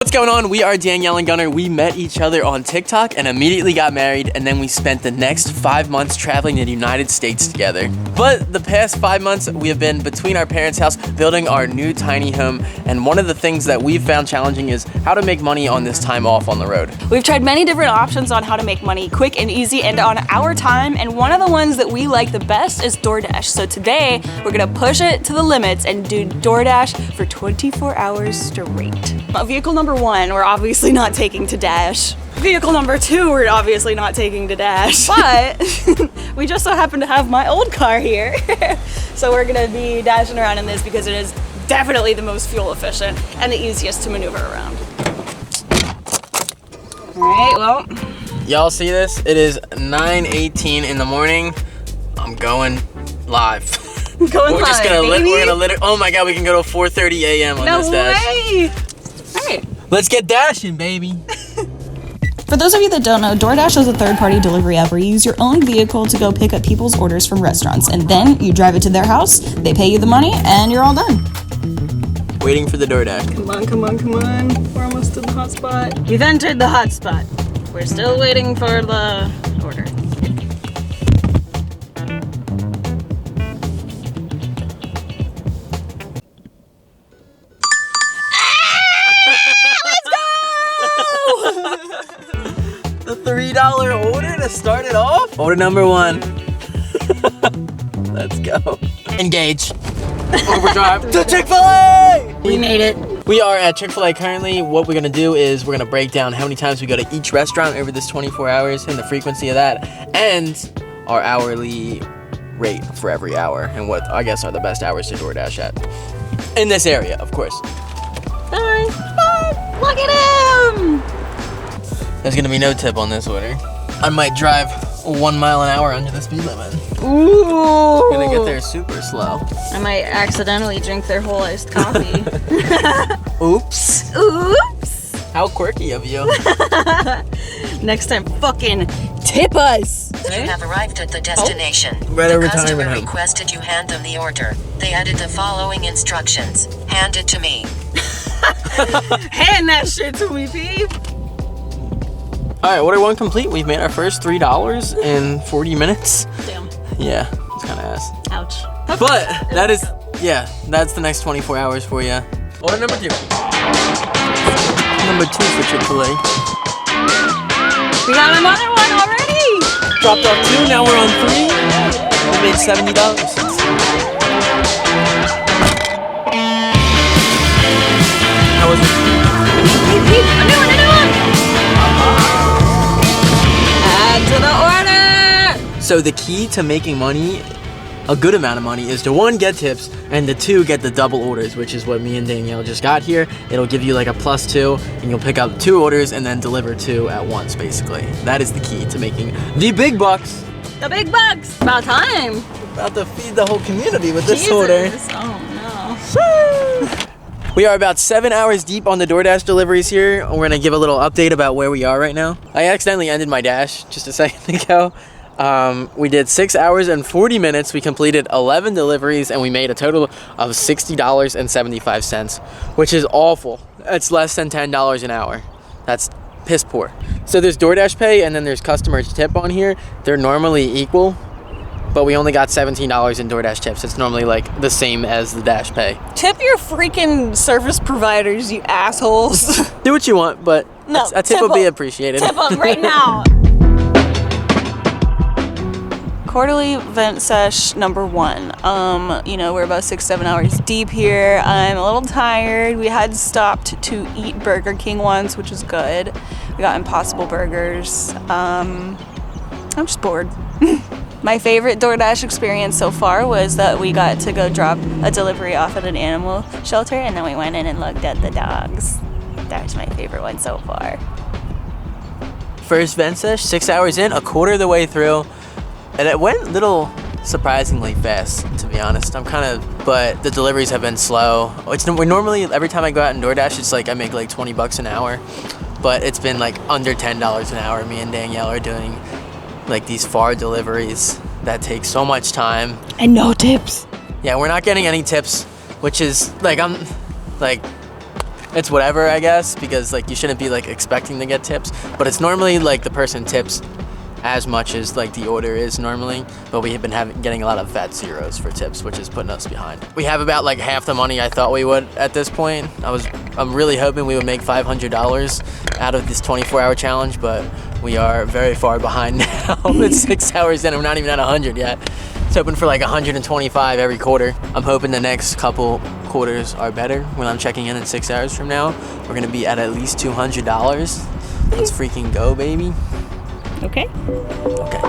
What's going on? We are Danielle and Gunnar. We met each other on TikTok and immediately got married, and then we spent the next 5 months traveling to the United States together. But the past 5 months, we have been between our parents' house building our new tiny home, and one of the things that we've found challenging is how to make money on this time off on the road. We've tried many different options on how to make money quick and easy and on our time, and one of the ones that we like the best is DoorDash. So today, we're gonna push it to the limits and do DoorDash for 24 hours straight. Vehicle number 1, we're obviously not taking to Dash. Vehicle number 2, we're obviously not taking to Dash. But we just so happen to have my old car here. So we're gonna be dashing around in this because it is definitely the most fuel efficient and the easiest to maneuver around. All right, well. Y'all see this? It is 9:18 in the morning. I'm going live. We're just gonna oh my God, we can go to 4:30 a.m. on this dash. No way! All right. Let's get dashing, baby. For those of you that don't know, DoorDash is a third-party delivery app where you use your own vehicle to go pick up people's orders from restaurants, and then you drive it to their house, they pay you the money, and you're all done. Waiting for the DoorDash. Come on, come on, come on. We're almost to the hotspot. We've entered the hotspot. We're still waiting for the order. The $3 order to start it off? Order number 1. Let's go. Engage. Overdrive to Chick-fil-A! We made it. We are at Chick-fil-A currently. What we're gonna do is we're gonna break down how many times we go to each restaurant over this 24 hours and the frequency of that, and our hourly rate for every hour and what I guess are the best hours to DoorDash at. In this area, of course. Bye. Bye. Look at him! There's gonna be no tip on this order. I might drive 1 mile an hour under the speed limit. Ooh! Gonna get there super slow. I might accidentally drink their whole iced coffee. Oops. Oops! How quirky of you. Next time, fucking tip us! You have arrived at the destination. We're at a The retirement customer home. requested you hand them the order. They added the following instructions. Hand it to me. Hand that shit to me, peep! All right, order 1 complete. We've made our first $3 in 40 minutes. Damn. Yeah, it's kind of ass. Ouch. But that is, yeah, that's the next 24 hours for you. Order number 2. Number 2 for Chick-fil-A. We got another one already! Dropped off 2, now we're on 3. We made $70. How was it? Peep, a new one! Add to the order! So the key to making money, a good amount of money, is to 1, get tips, and to 2, get the double orders, which is what me and Danielle just got here. It'll give you like a +2, and you'll pick up 2 orders and then deliver 2 at once, basically. That is the key to making the big bucks. The big bucks! About time! About to feed the whole community with this Jesus. order. Oh no. We are about 7 hours deep on the DoorDash deliveries here. We're gonna give a little update about where we are right now. I accidentally ended my dash just a second ago. We did 6 hours and 40 minutes. We completed 11 deliveries and we made a total of $60.75, which is awful. It's less than $10 an hour. That's piss poor. So there's DoorDash pay and then there's customer tip on here. They're normally equal, but we only got $17 in DoorDash tips. It's normally like the same as the Dash pay. Tip your freaking service providers, you assholes. Do what you want, but No, a tip will be them. appreciated. Tip them right now. Quarterly event sesh number 1. You know, we're about 6-7 hours deep here. I'm a little tired. We had stopped to eat Burger King once, which is good. We got Impossible Burgers. I'm just bored. My favorite DoorDash experience so far was that we got to go drop a delivery off at an animal shelter, and then we went in and looked at the dogs. That's my favorite one so far. First vent sesh, 6 hours in, a quarter of the way through, and it went a little surprisingly fast, to be honest. But the deliveries have been slow. We normally, every time I go out in DoorDash, it's like I make like 20 bucks an hour, but it's been like under $10 an hour. Me and Danielle are doing like these far deliveries that take so much time. And no tips. Yeah, we're not getting any tips, which is like, I'm like, it's whatever, I guess, because like you shouldn't be like expecting to get tips, but it's normally like the person tips as much as like the order is normally, but we have been getting a lot of fat zeros for tips, which is putting us behind. We have about like half the money I thought we would at this point. I'm really hoping we would make $500 out of this 24-hour challenge, but we are very far behind now. It's 6 hours in and we're not even at 100 yet. It's hoping for like 125 every quarter. I'm hoping the next couple quarters are better. When I'm checking in 6 hours from now, we're gonna be at least $200. Let's freaking go, baby. Okay. Okay.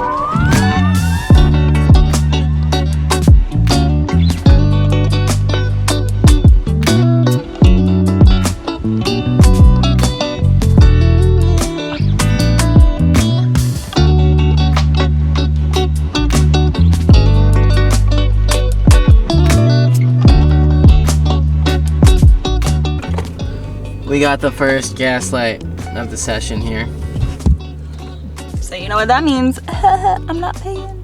We got the first gaslight of the session here. So you know what that means. I'm not paying.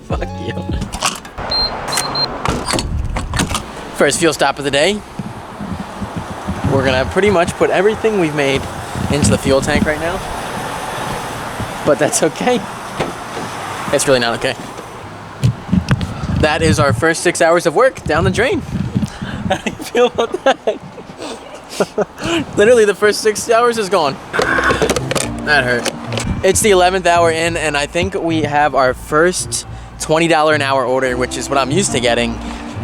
Fuck you. First fuel stop of the day. We're gonna pretty much put everything we've made into the fuel tank right now. But that's okay. It's really not okay. That is our first 6 hours of work down the drain. How do you feel about that? Literally the first 6 hours is gone. That hurt. It's the 11th hour in, and I think we have our first $20 an hour order, which is what I'm used to getting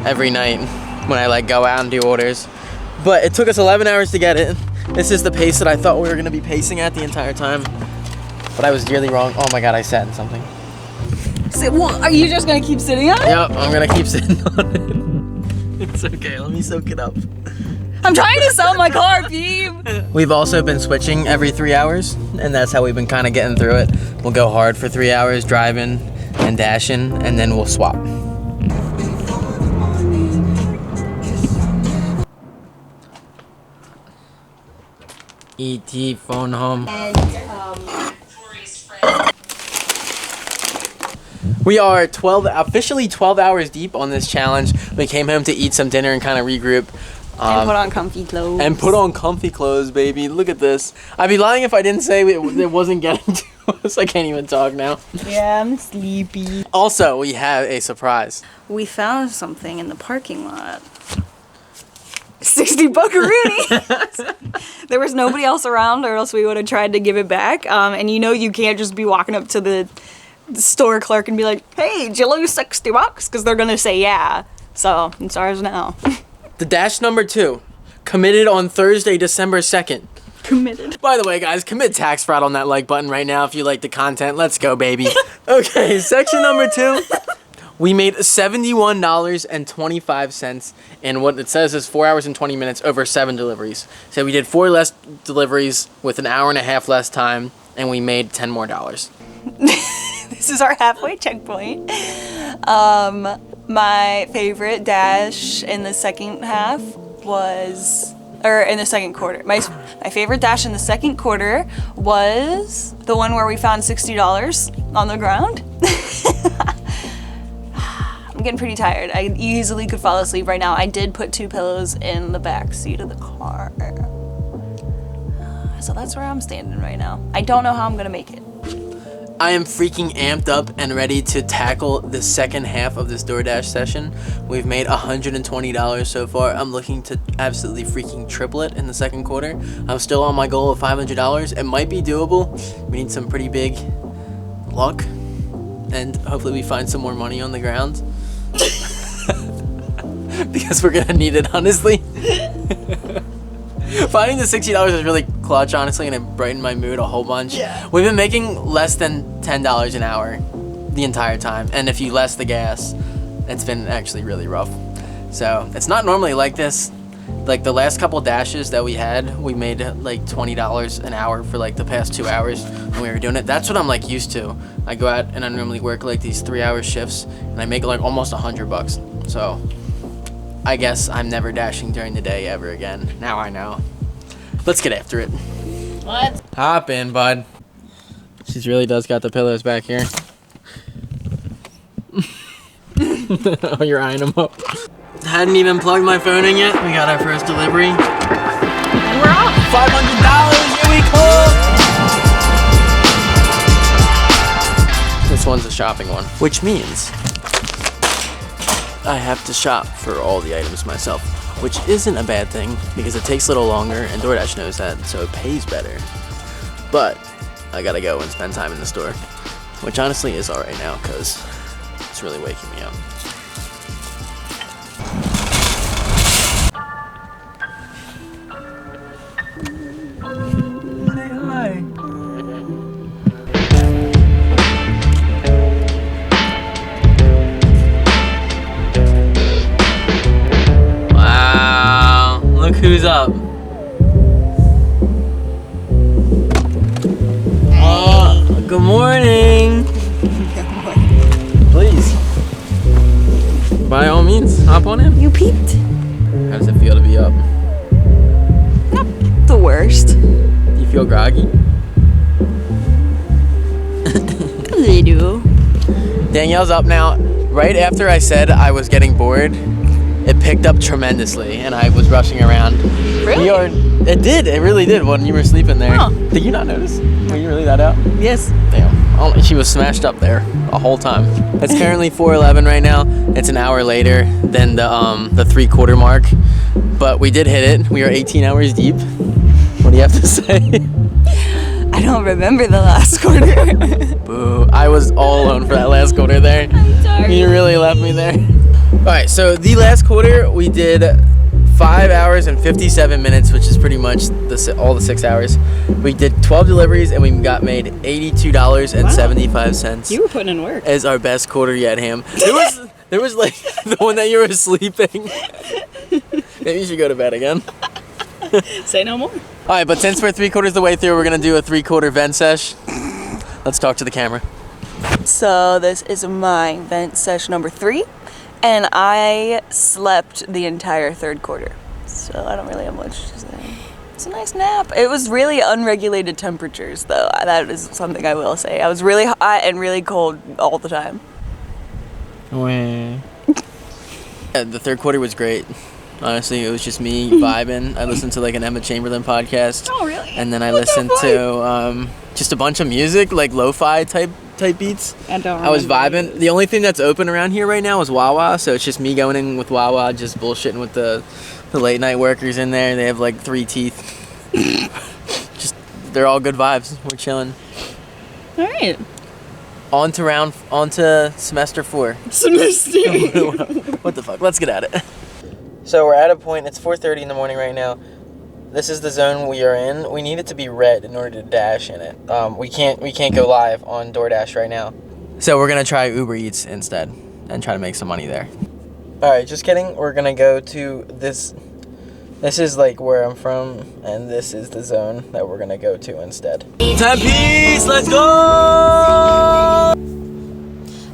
every night when I like go out and do orders. But it took us 11 hours to get it. This is the pace that I thought we were gonna be pacing at the entire time. But I was really wrong. Oh my God, I sat in something. So, well, are you just gonna keep sitting on it? Yep, I'm gonna keep sitting on it. It's okay, let me soak it up. I'm trying to sell my car, Peeb. We've also been switching every 3 hours, and that's how we've been kind of getting through it. We'll go hard for 3 hours driving and dashing, and then we'll swap. ET phone home. We are officially 12 hours deep on this challenge. We came home to eat some dinner and kind of regroup. And put on comfy clothes. And put on comfy clothes, baby. Look at this. I'd be lying if I didn't say it wasn't getting to us. I can't even talk now. Yeah, I'm sleepy. Also, we have a surprise. We found something in the parking lot. 60 buckaroonies. There was nobody else around, or else we would have tried to give it back. And you know you can't just be walking up to the store clerk and be like, "Hey, did you lose 60 bucks?" Because they're gonna say yeah. So it's ours now. The dash number 2, committed on Thursday, December 2nd. Committed. By the way, guys, commit tax fraud on that like button right now if you like the content. Let's go, baby. Okay, section number 2. We made $71.25 in what it says is 4 hours and 20 minutes over 7 deliveries. So we did 4 less deliveries with an hour and a half less time, and we made $10 more. This is our halfway checkpoint. My favorite dash in the second half was, or in the second quarter. My favorite dash in the second quarter was the one where we found $60 on the ground. I'm getting pretty tired. I easily could fall asleep right now. I did put 2 pillows in the back seat of the car. So that's where I'm standing right now. I don't know how I'm gonna make it. I am freaking amped up and ready to tackle the second half of this DoorDash session. We've made $120 so far. I'm looking to absolutely freaking triple it in the second quarter. I'm still on my goal of $500. It might be doable. We need some pretty big luck, and hopefully we find some more money on the ground. Because we're gonna need it, honestly. Finding the $60 is really clutch, honestly, and it brightened my mood a whole bunch. Yeah. We've been making less than $10 an hour the entire time, and if you less the gas, it's been actually really rough. So it's not normally like this. Like the last couple dashes that we had, we made like $20 an hour for like the past 2 hours when we were doing it. That's what I'm like used to. I go out and I normally work like these 3-hour shifts, and I make like almost $100. So I guess I'm never dashing during the day ever again. Now I know. Let's get after it. What? Hop in, bud. She really does got the pillows back here. Oh, you're eyeing them up. Hadn't even plugged my phone in yet. We got our first delivery. And we're off. $500, here we come! This one's a shopping one, which means I have to shop for all the items myself, which isn't a bad thing because it takes a little longer and DoorDash knows that, so it pays better. But I gotta go and spend time in the store, which honestly is alright now because it's really waking me up. Say hi. Wow, look who's up. Good morning. Please. By all means, hop on in. You peeped. How does it feel to be up? Not the worst. You feel groggy? A little. Danielle's up now. Right after I said I was getting bored, it picked up tremendously and I was rushing around. Really? It did. It really did when you were sleeping there. Huh. Did you not notice? Were you really that out? Yes. Damn. Oh, she was smashed up there the whole time. It's currently 4:11 right now. It's an hour later than the 3/4 mark, but we did hit it. We are 18 hours deep. What do you have to say? I don't remember the last quarter. Boo. I was all alone for that last quarter there. I'm sorry. You really left me there. All right, so the last quarter we did 5 hours and 57 minutes, which is pretty much all the 6 hours. We did 12 deliveries and we got made $82.75. You were putting in work. As our best quarter yet, Ham. There was like the one that you were sleeping. Maybe you should go to bed again. Say no more. All right, but since we're 3/4 of the way through, we're gonna do a 3/4 vent sesh. Let's talk to the camera. So this is my vent session number 3, and I slept the entire 3rd quarter. So I don't really have much to say. It's a nice nap. It was really unregulated temperatures, though. That is something I will say. I was really hot and really cold all the time. The 3rd quarter was great. Honestly, it was just me vibing. I listened to like an Emma Chamberlain podcast. Oh, really? And then I listened to just a bunch of music, like lo-fi type beats. I was vibing. The only thing that's open around here right now is Wawa, so it's just me going in with Wawa, just bullshitting with the late night workers in there. They have like 3 teeth. Just they're all good vibes. We're chilling. All right. On to semester 4. Semester. What the fuck? Let's get at it. So we're at a point. It's 4:30 in the morning right now. This is the zone we are in. We need it to be red in order to dash in it. We can't go live on DoorDash right now. So we're gonna try Uber Eats instead and try to make some money there. All right, just kidding. We're gonna go to this. This is like where I'm from, and this is the zone that we're gonna go to instead. 10 piece. Let's go.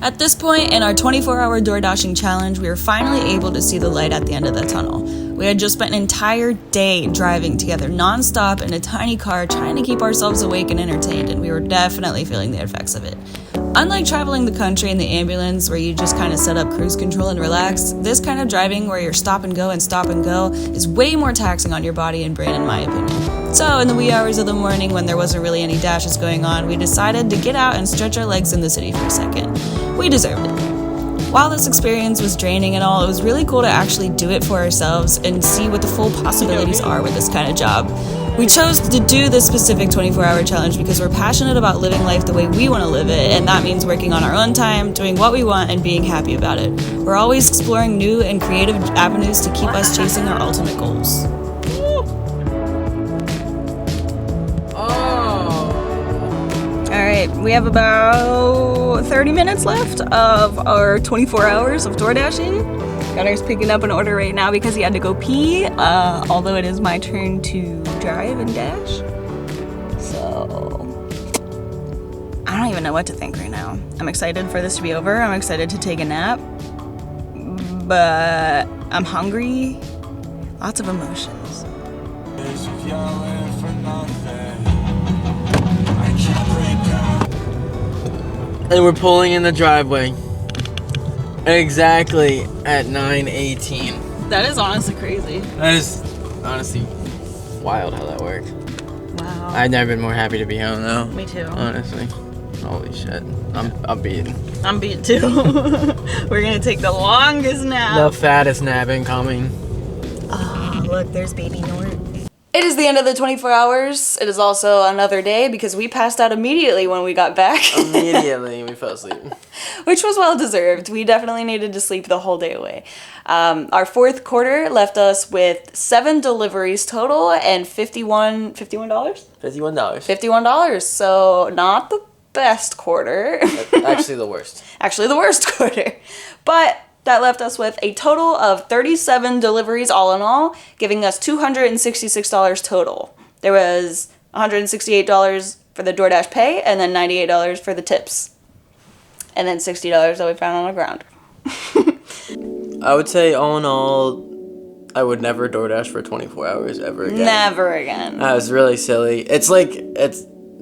At this point in our 24-hour door dashing challenge, we were finally able to see the light at the end of the tunnel. We had just spent an entire day driving together nonstop in a tiny car, trying to keep ourselves awake and entertained, and we were definitely feeling the effects of it. Unlike traveling the country in the ambulance where you just kind of set up cruise control and relax, this kind of driving where you're stop and go is way more taxing on your body and brain in my opinion. So in the wee hours of the morning when there wasn't really any dashes going on, we decided to get out and stretch our legs in the city for a second. We deserved it. While this experience was draining and all, it was really cool to actually do it for ourselves and see what the full possibilities are with this kind of job. We chose to do this specific 24-hour challenge because we're passionate about living life the way we want to live it, and that means working on our own time, doing what we want, and being happy about it. We're always exploring new and creative avenues to keep us chasing our ultimate goals. Alright, we have about 30 minutes left of our 24 hours of door dashing. Gunner's picking up an order right now because he had to go pee, although it is my turn to drive and dash. So, I don't even know what to think right now. I'm excited for this to be over. I'm excited to take a nap. But I'm hungry. Lots of emotions. And we're pulling in the driveway exactly at 9:18. That is honestly crazy. That is honestly wild how that worked. Wow. I've never been more happy to be home though. Me too. Honestly. Holy shit. I'm beaten. I'm beat too. We're gonna take the longest nap. The fattest nap incoming. Oh, look, there's baby Nort. It is the end of the 24 hours. It is also another day because we passed out immediately when we got back. Immediately we fell asleep. Which was well deserved. We definitely needed to sleep the whole day away. Our fourth quarter left us with 7 deliveries total and $51. $51. So not the best quarter. Actually the worst. Actually the worst quarter. But that left us with a total of 37 deliveries all in all, giving us $266 total. There was $168 for the DoorDash pay and then $98 for the tips. And then $60 that we found on the ground. I would say all in all, I would never DoorDash for 24 hours ever again. Never again. That was really silly. It's like,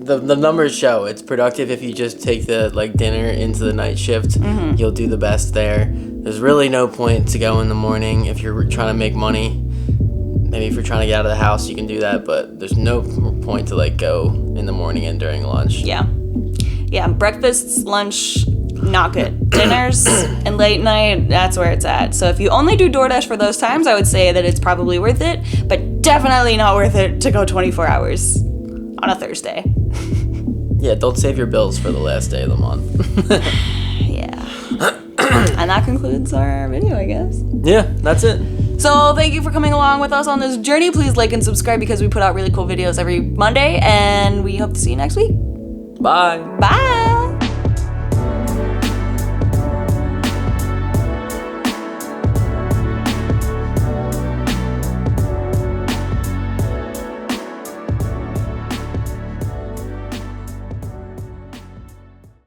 the numbers show it's productive if you just take the dinner into the night shift. You'll do the best there. There's really no point to go in the morning if you're trying to make money. Maybe if you're trying to get out of the house, you can do that, but there's no point to go in the morning and during lunch. Yeah. Yeah, breakfasts, lunch, not good. Dinners and late night, that's where it's at. So if you only do DoorDash for those times, I would say that it's probably worth it, but definitely not worth it to go 24 hours on a Thursday. Yeah, don't save your bills for the last day of the month. Yeah. And that concludes our video, I guess. Yeah, that's it. So thank you for coming along with us on this journey. Please like and subscribe because we put out really cool videos every Monday, and we hope to see you next week. Bye. Bye.